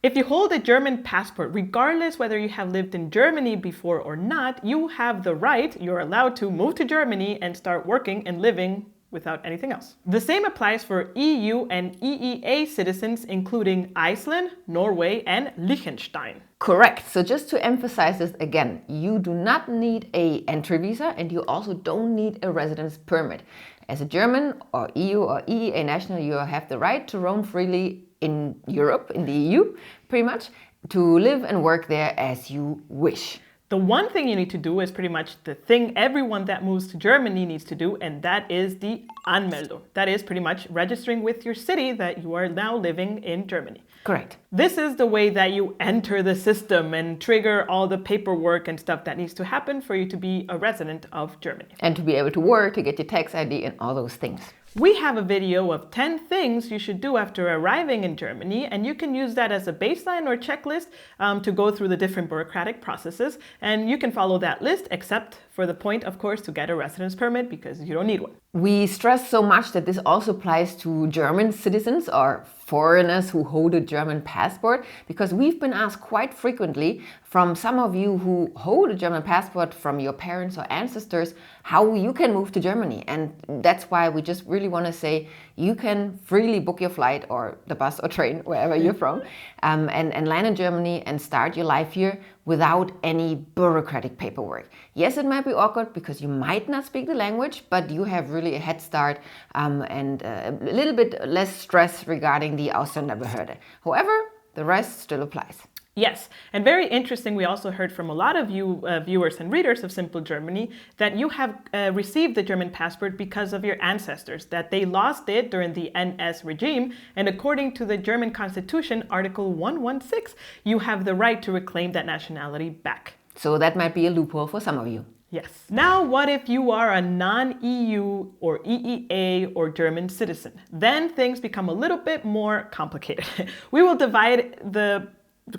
If you hold a German passport, regardless whether you have lived in Germany before or not, you have the right, you're allowed to move to Germany and start working and living without anything else. The same applies for EU and EEA citizens, including Iceland, Norway, and Liechtenstein. Correct. So just to emphasize this again, you do not need an entry visa and you also don't need a residence permit. As a German or EU or EEA national, you have the right to roam freely in Europe, in the EU, pretty much, to live and work there as you wish. The one thing you need to do is pretty much the thing everyone that moves to Germany needs to do, and that is the Anmeldung. That is pretty much registering with your city that you are now living in Germany. Correct. This is the way that you enter the system and trigger all the paperwork and stuff that needs to happen for you to be a resident of Germany. And to be able to work, to get your tax ID and all those things. We have a video of 10 things you should do after arriving in Germany, and you can use that as a baseline or checklist to go through the different bureaucratic processes. And you can follow that list, except for the point, of course, to get a residence permit because you don't need one. We stress so much that this also applies to German citizens or foreigners who hold a German passport, because we've been asked quite frequently from some of you who hold a German passport from your parents or ancestors how you can move to Germany. And that's why we just really want to say you can freely book your flight or the bus or train, wherever you're from, and land in Germany and start your life here without any bureaucratic paperwork. Yes, it might be awkward because you might not speak the language, but you have really a head start and a little bit less stress regarding the Ausländerbehörde. However, the rest still applies. Yes, and very interesting, we also heard from a lot of you viewers and readers of Simple Germany that you have received the German passport because of your ancestors, that they lost it during the NS regime, and according to the German Constitution, Article 116, you have the right to reclaim that nationality back. So that might be a loophole for some of you. Yes. Now, what if you are a non-EU or EEA or German citizen? Then things become a little bit more complicated. We will divide the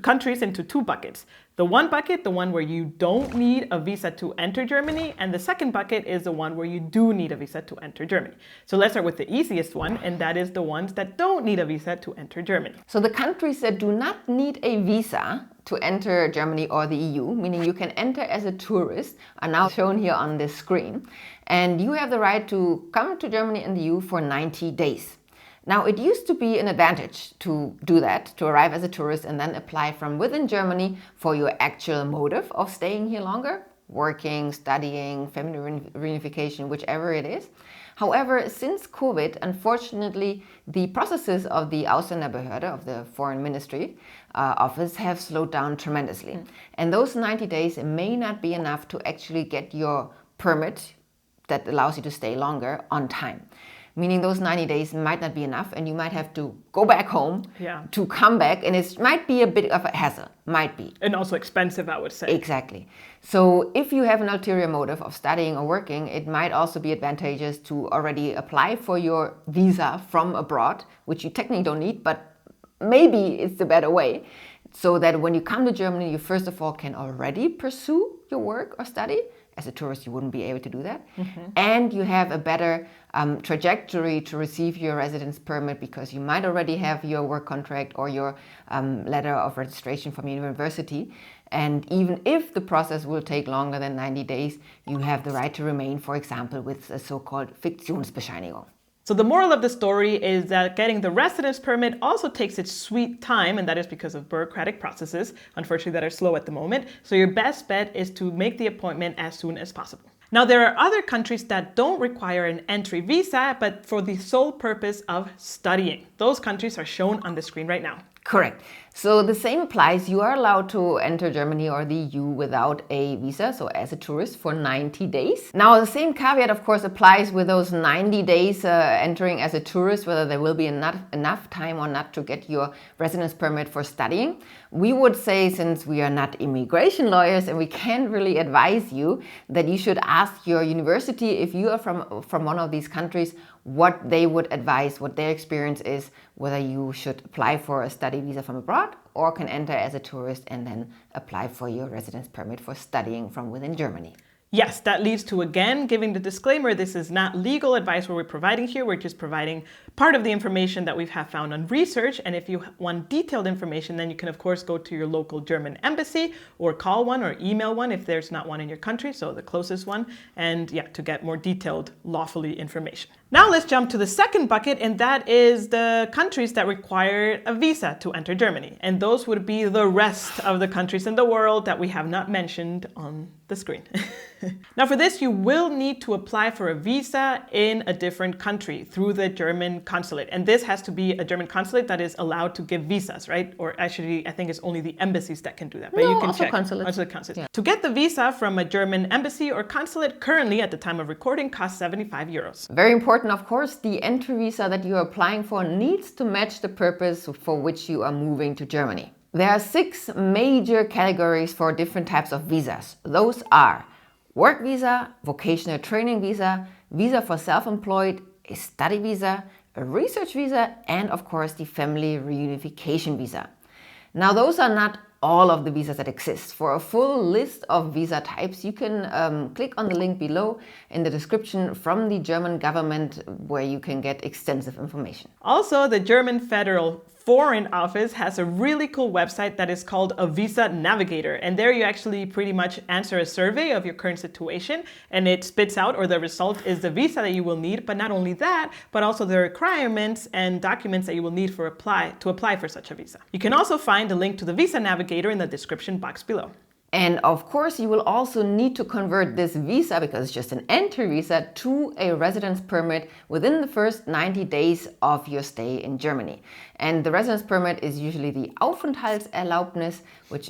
countries into two buckets. The one bucket, the one where you don't need a visa to enter Germany, and the second bucket is the one where you do need a visa to enter Germany. So let's start with the easiest one, and that is the ones that don't need a visa to enter Germany. So the countries that do not need a visa to enter Germany or the EU, meaning you can enter as a tourist, are now shown here on this screen. And you have the right to come to Germany and the EU for 90 days. Now, it used to be an advantage to do that, to arrive as a tourist and then apply from within Germany for your actual motive of staying here longer, working, studying, family reunification, whichever it is. However, since COVID, unfortunately, the processes of the Ausländerbehörde, of the Foreign Ministry office, have slowed down tremendously. And those 90 days may not be enough to actually get your permit that allows you to stay longer on time. Meaning those 90 days might not be enough and you might have to go back home to come back, and it might be a bit of a hassle, might be. And also expensive, I would say. Exactly. So if you have an ulterior motive of studying or working, it might also be advantageous to already apply for your visa from abroad, which you technically don't need, but maybe it's the better way. So that when you come to Germany, you first of all can already pursue your work or study. As a tourist, you wouldn't be able to do that. And you have a better trajectory to receive your residence permit because you might already have your work contract or your letter of registration from university. And even if the process will take longer than 90 days, you have the right to remain, for example, with a so-called Fiktionsbescheinigung. So the moral of the story is that getting the residence permit also takes its sweet time, and that is because of bureaucratic processes, unfortunately, that are slow at the moment. So your best bet is to make the appointment as soon as possible. Now, there are other countries that don't require an entry visa, but for the sole purpose of studying. Those countries are shown on the screen right now. Correct. So the same applies. You are allowed to enter Germany or the EU without a visa, so as a tourist for 90 days. Now, the same caveat, of course, applies with those 90 days entering as a tourist, whether there will be enough time or not to get your residence permit for studying. We would say, since we are not immigration lawyers and we can't really advise you, that you should ask your university, if you are from one of these countries, what they would advise, what their experience is, whether you should apply for a study visa from abroad or can enter as a tourist and then apply for your residence permit for studying from within Germany. Yes, that leads to, again, giving the disclaimer, this is not legal advice we're providing here. We're just providing part of the information that we have found on research. And if you want detailed information, then you can, of course, go to your local German embassy or call one or email one if there's not one in your country, so the closest one, and yeah, to get more detailed, lawfully information. Now let's jump to the second bucket, and that is the countries that require a visa to enter Germany. And those would be the rest of the countries in the world that we have not mentioned on the screen. Now for this, you will need to apply for a visa in a different country through the German consulate. And this has to be a German consulate that is allowed to give visas, right? Or actually, I think it's only the embassies that can do that. But no, you can also check. consulates. Also the consulate. Yeah. To get the visa from a German embassy or consulate, currently at the time of recording, costs 75 euros. Very important, of course, the entry visa that you are applying for needs to match the purpose for which you are moving to Germany. There are 6 major categories for different types of visas. Those are work visa, vocational training visa, visa for self-employed, a study visa, a research visa, and of course the family reunification visa. Now those are not all of the visas that exist. For a full list of visa types, you can click on the link below in the description from the German government, where you can get extensive information. Also, the German Federal Foreign Office has a really cool website that is called a Visa Navigator. And there you actually pretty much answer a survey of your current situation, and it spits out, or the result is the visa that you will need. But not only that, but also the requirements and documents that you will need to apply for such a visa. You can also find a link to the Visa Navigator in the description box below. And of course, you will also need to convert this visa, because it's just an entry visa, to a residence permit within the first 90 days of your stay in Germany. And the residence permit is usually the Aufenthaltserlaubnis, which,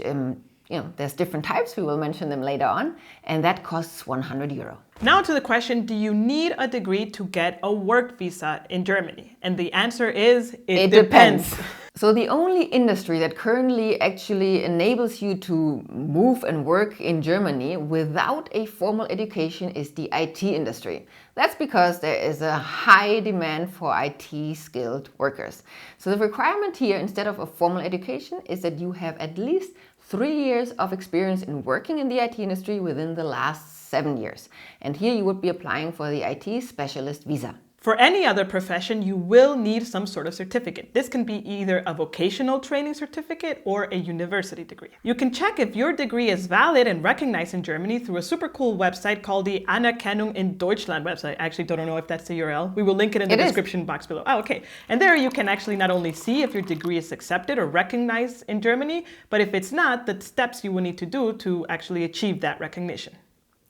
there's different types. We will mention them later on. And that costs 100 euro. Now to the question, do you need a degree to get a work visa in Germany? And the answer is, it depends. So the only industry that currently actually enables you to move and work in Germany without a formal education is the IT industry. That's because there is a high demand for IT skilled workers. So the requirement here, instead of a formal education, is that you have at least 3 years of experience in working in the IT industry within the last 7 years. And here you would be applying for the IT specialist visa. For any other profession, you will need some sort of certificate. This can be either a vocational training certificate or a university degree. You can check if your degree is valid and recognized in Germany through a super cool website called the Anerkennung in Deutschland website. I actually don't know if that's the URL. We will link it in the description box below. Oh, okay. And there you can actually not only see if your degree is accepted or recognized in Germany, but if it's not, the steps you will need to do to actually achieve that recognition.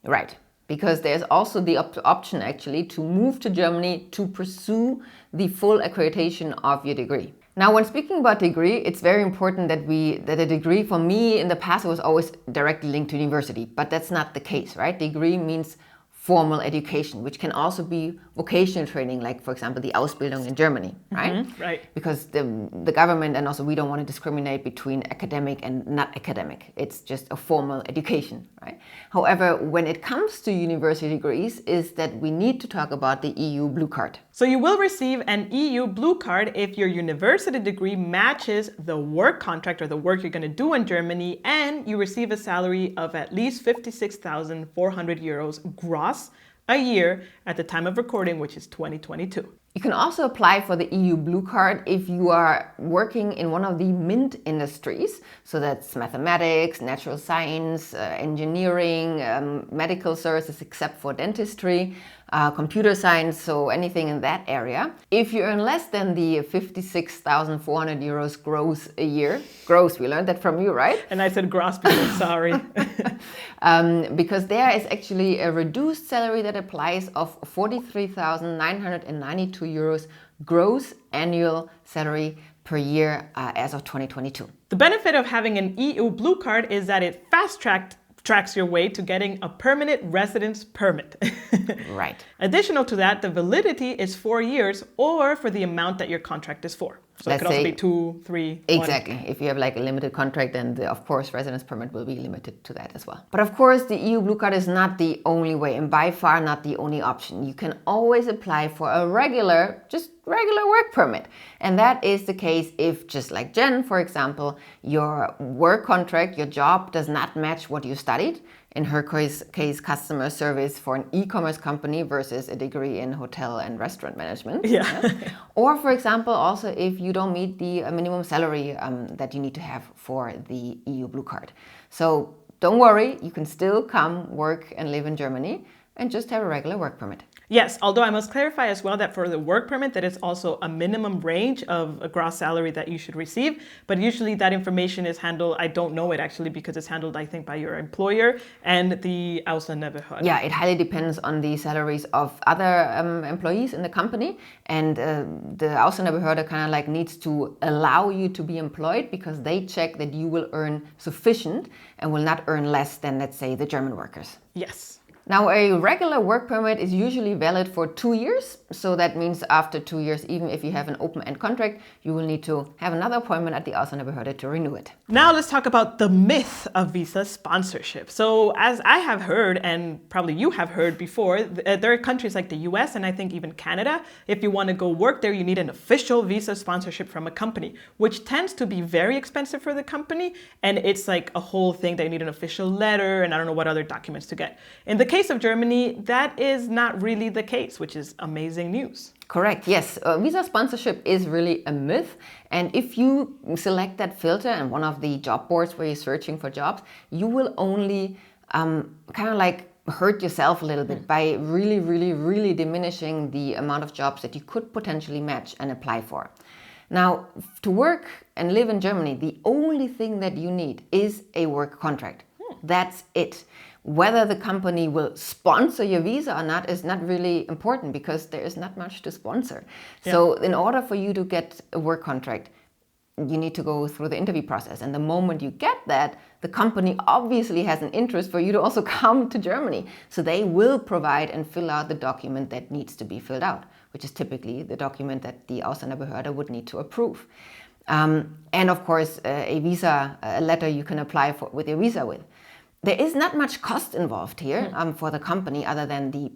Right. Because there's also the option actually to move to Germany to pursue the full accreditation of your degree. Now, when speaking about degree, it's very important that a degree, for me in the past, it was always directly linked to university, but that's not the case, right? Degree means formal education, which can also be vocational training, like for example the Ausbildung in Germany, right? Mm-hmm, right. Because the government, and also we don't want to discriminate between academic and not academic. It's just a formal education, right? However, when it comes to university degrees, is that we need to talk about the EU Blue Card. So you will receive an EU Blue Card if your university degree matches the work contract or the work you're going to do in Germany, and you receive a salary of at least 56,400 euros gross a year at the time of recording, which is 2022. You can also apply for the EU Blue Card if you are working in one of the MINT industries. So that's mathematics, natural science, engineering, medical services except for dentistry, computer science, so anything in that area. If you earn less than the 56,400 euros gross a year, gross, we learned that from you, right? And I said gross because sorry. Because there is actually a reduced salary that applies of 43,992 euros gross annual salary per year as of 2022. The benefit of having an EU Blue Card is that it fast-tracks your way to getting a permanent residence permit. Right. Additional to that, the validity is 4 years or for the amount that your contract is for. So it could also be 2, 3, exactly. 1. If you have like a limited contract, then of course residence permit will be limited to that as well. But of course the EU Blue Card is not the only way, and by far not the only option. You can always apply for a regular work permit. And that is the case if, just like Jen, for example, your work contract, your job does not match what you studied. in her case customer service for an e-commerce company versus a degree in hotel and restaurant management. Yeah. Or for example, also if you don't meet the minimum salary that you need to have for the EU Blue Card. So don't worry, you can still come, work and live in Germany and just have a regular work permit. Yes, although I must clarify as well that for the work permit, that is also a minimum range of a gross salary that you should receive. But usually that information is handled, I don't know it actually, because it's handled, I think, by your employer and the Ausländerbehörde. Yeah, it highly depends on the salaries of other employees in the company. And the Ausländerbehörde kind of like needs to allow you to be employed because they check that you will earn sufficient and will not earn less than, let's say, the German workers. Yes. Now, a regular work permit is usually valid for 2 years. So that means after 2 years, even if you have an open-end contract, you will need to have another appointment at the Ausländerbehörde to renew it. Now let's talk about the myth of visa sponsorship. So as I have heard, and probably you have heard before, there are countries like the US and I think even Canada. If you want to go work there, you need an official visa sponsorship from a company, which tends to be very expensive for the company. And it's like a whole thing that you need an official letter and I don't know what other documents to get. In the case of Germany, that is not really the case, which is amazing news. Correct, yes. Visa sponsorship is really a myth. And if you select that filter in one of the job boards where you're searching for jobs, you will only kind of like hurt yourself a little bit by really diminishing the amount of jobs that you could potentially match and apply for. Now, to work and live in Germany, the only thing that you need is a work contract. That's it. Whether the company will sponsor your visa or not is not really important because there is not much to sponsor. Yeah. So in order for you to get a work contract, you need to go through the interview process. And the moment you get that, the company obviously has an interest for you to also come to Germany. So they will provide and fill out the document that needs to be filled out, which is typically the document that the Ausländerbehörde would need to approve. And of course, a visa, a letter you can apply for with your visa with. There is not much cost involved here for the company other than the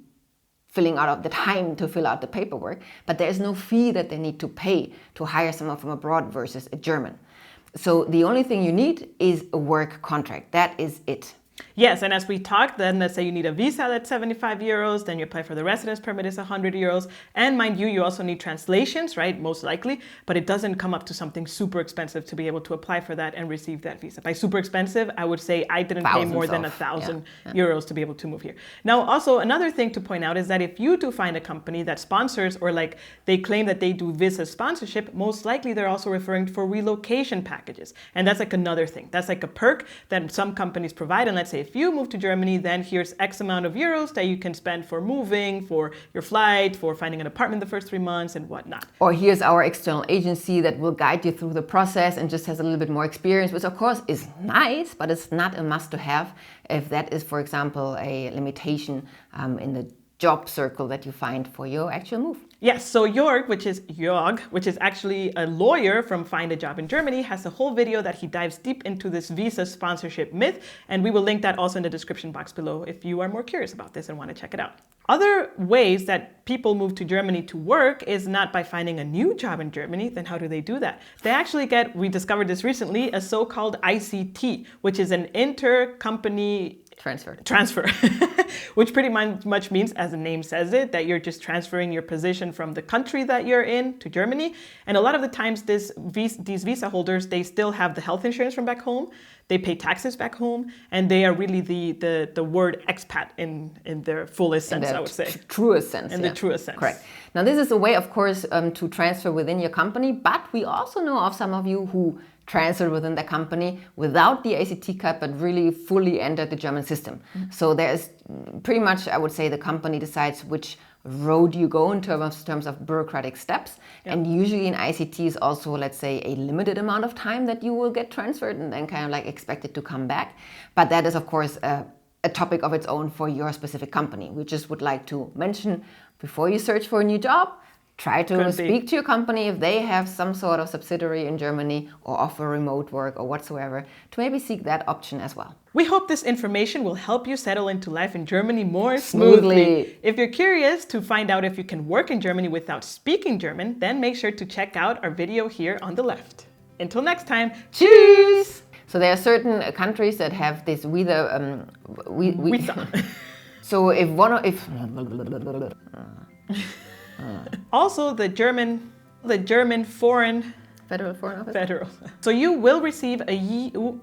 filling out of the time to fill out the paperwork, but there is no fee that they need to pay to hire someone from abroad versus a German. So the only thing you need is a work contract. That is it. Yes, and as we talked, then let's say you need a visa that's 75 euros, then you apply for the residence permit is 100 euros. And mind you, you also need translations, right? Most likely, but it doesn't come up to something super expensive to be able to apply for that and receive that visa. By super expensive, I would say I didn't pay more than 1,000 euros to be able to move here. Now, also another thing to point out is that if you do find a company that sponsors or like they claim that they do visa sponsorship, most likely they're also referring for relocation packages. And that's like another thing. That's like a perk that some companies provide. And let's say if you move to Germany, then here's X amount of euros that you can spend for moving, for your flight, for finding an apartment the first 3 months and whatnot. Or here's our external agency that will guide you through the process and just has a little bit more experience, which of course is nice, but it's not a must to have if that is, for example, a limitation in the job circle that you find for your actual move. Yes, so Jörg, which is actually a lawyer from Find a Job in Germany, has a whole video that he dives deep into this visa sponsorship myth, and we will link that also in the description box below if you are more curious about this and want to check it out. Other ways that people move to Germany to work is not by finding a new job in Germany. Then how do they do that? They actually get, we discovered this recently, a so-called ICT, which is an intercompany transfer, which pretty much means, as the name says it, that you're just transferring your position from the country that you're in to Germany. And a lot of the times these visa holders, they still have the health insurance from back home. They pay taxes back home, and they are really the word expat in their fullest sense, I would say. Truest sense. In the truest sense. Correct. Now, this is a way, of course, to transfer within your company, but we also know of some of you who transferred within the company without the ACT card, but really fully entered the German system. So there's pretty much, I would say, the company decides which road you go in terms of bureaucratic steps. Yeah. And usually in ICT is also, let's say, a limited amount of time that you will get transferred and then kind of like expected to come back. But that is, of course, a topic of its own for your specific company. We just would like to mention, before you search for a new job, try to speak to your company if they have some sort of subsidiary in Germany or offer remote work or whatsoever, to maybe seek that option as well. We hope this information will help you settle into life in Germany more smoothly. If you're curious to find out if you can work in Germany without speaking German, then make sure to check out our video here on the left. Until next time, cheers! So there are certain countries that have this visa. Visa. So if one of, if Also, the German foreign Federal Foreign Office. federal. So you will receive a EU